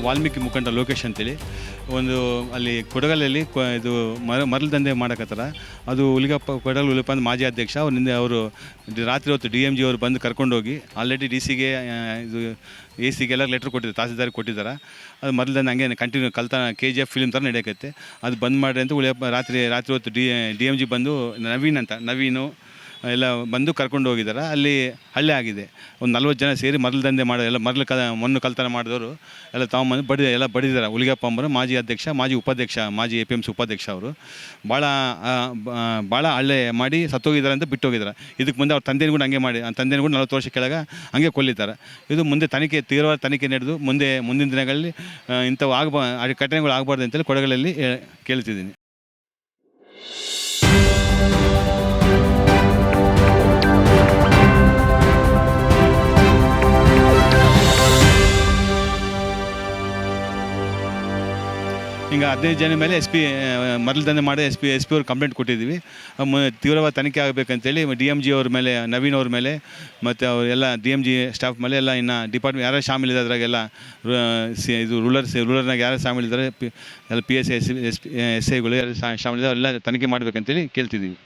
ನಾವು ವಾಲ್ಮೀಕಿ ಮುಖಂಡ ಲೋಕೇಶ್ ಅಂತೇಳಿ ಒಂದು ಅಲ್ಲಿ ಕೊಡಗಲಲ್ಲಿ ಇದು ಮರಳು ದಂಧೆ ಮಾಡಕತ್ತಾರ. ಅದು ಹುಲಿಗಪ್ಪ ಕೊಡಗಲ್ ಹುಲಿಗಪ್ಪ ಅಂತ ಮಾಜಿ ಅಧ್ಯಕ್ಷ. ಅವ್ರು ನಿನ್ನೆ ಅವರು ರಾತ್ರಿ ಹೊತ್ತು DMG ಅವರು ಬಂದು ಕರ್ಕೊಂಡೋಗಿ ಆಲ್ರೆಡಿ DC ಗೆ ಇದು AC ಎಲ್ಲ ಲೆಟ್ರ್ ಕೊಟ್ಟಿದ್ದಾರೆ, ತಹಸೀಲ್ದಾರ್ ಕೊಟ್ಟಿದ್ದಾರೆ. ಅದು ಮರಳು ದಂಧೆ ಹಂಗೆ ಕಂಟಿನ್ಯೂ ಕಲ್ತಾನ KGF ಫಿಲ್ಮ್ ಥರ ನಡೆಯಕತ್ತೆ. ಅದು ಬಂದ್ ಮಾಡಿರಿ ಅಂತ ಹುಲಿಗಪ್ಪ ರಾತ್ರಿ ಹೊತ್ತು DMG ಬಂದು ನವೀನು ಎಲ್ಲ ಬಂದು ಕರ್ಕೊಂಡು ಹೋಗಿದ್ದಾರೆ. ಅಲ್ಲಿ ಹಳ್ಳಿ ಆಗಿದೆ. ಒಂದು 40 ಜನ ಸೇರಿ ಮರಳು ದಂಧೆ ಮಾಡೋ ಎಲ್ಲ ಮಣ್ಣು ಕಳ್ತನ ಮಾಡಿದವರು ಎಲ್ಲ ತಗೊಂಬಂದು ಎಲ್ಲ ಬಡಿದಾರೆ. ಹುಲಿಗಪ್ಪ ಅಂಬರು ಮಾಜಿ ಅಧ್ಯಕ್ಷ, ಮಾಜಿ APMC ಉಪಾಧ್ಯಕ್ಷ ಅವರು ಭಾಳ ಹಳ್ಳೆ ಮಾಡಿ ಸತ್ತೋಗಿದ್ದಾರೆ ಅಂತ ಬಿಟ್ಟೋಗಿದ್ದಾರೆ. ಇದಕ್ಕೆ ಮುಂದೆ ಅವ್ರ ತಂದೆನೂ ಕೂಡ ಹಂಗೆ ಮಾಡಿ, ತಂದೆನೂ ಕೂಡ 40 ವರ್ಷ ಕೆಳಗೆ ಹಂಗೆ ಕೊಲ್ಲಿದ್ದಾರೆ. ಇದು ಮುಂದೆ ತೀವ್ರವಾದ ತನಿಖೆ ನಡೆದು ಮುಂದಿನ ದಿನಗಳಲ್ಲಿ ಇಂಥವು ಘಟನೆಗಳು ಆಗಬಾರ್ದು ಅಂತೇಳಿ ಕೊಡಗಲಲ್ಲಿ ಕೇಳ್ತಿದ್ದೀನಿ. ಹಿಂಗೆ 15 ಜನ ಮೇಲೆ SP ಮರಳು ದಂಧೆ ಮಾಡಿ SP ಅವ್ರು ಕಂಪ್ಲೇಂಟ್ ಕೊಟ್ಟಿದ್ದೀವಿ. ತೀವ್ರವಾದ ತನಿಖೆ ಆಗಬೇಕಂತೇಳಿ DMG ಅವ್ರ ಮೇಲೆ, ನವೀನ್ ಅವ್ರ ಮೇಲೆ ಮತ್ತು ಅವರೆಲ್ಲ DMG ಸ್ಟಾಫ್ ಮೇಲೆ ಎಲ್ಲ ಇನ್ನು ಡಿಪಾರ್ಟ್ಮೆಂಟ್ ಯಾರು ಶಾಮಿಲಿದ್ದಾರೆ ಅದ್ರಾಗೆಲ್ಲ ಇದು ರೂಲರ್ನಾಗ ಯಾರು ಶಾಮಿಲಿದ್ದಾರೆ ಎಲ್ಲ PSI SIಗಳು ಯಾರು ಶಾಮಿಲಿದ್ದಾರೆ ಎಲ್ಲ ತನಿಖೆ ಮಾಡಬೇಕಂತೇಳಿ ಕೇಳ್ತಿದ್ದೀವಿ.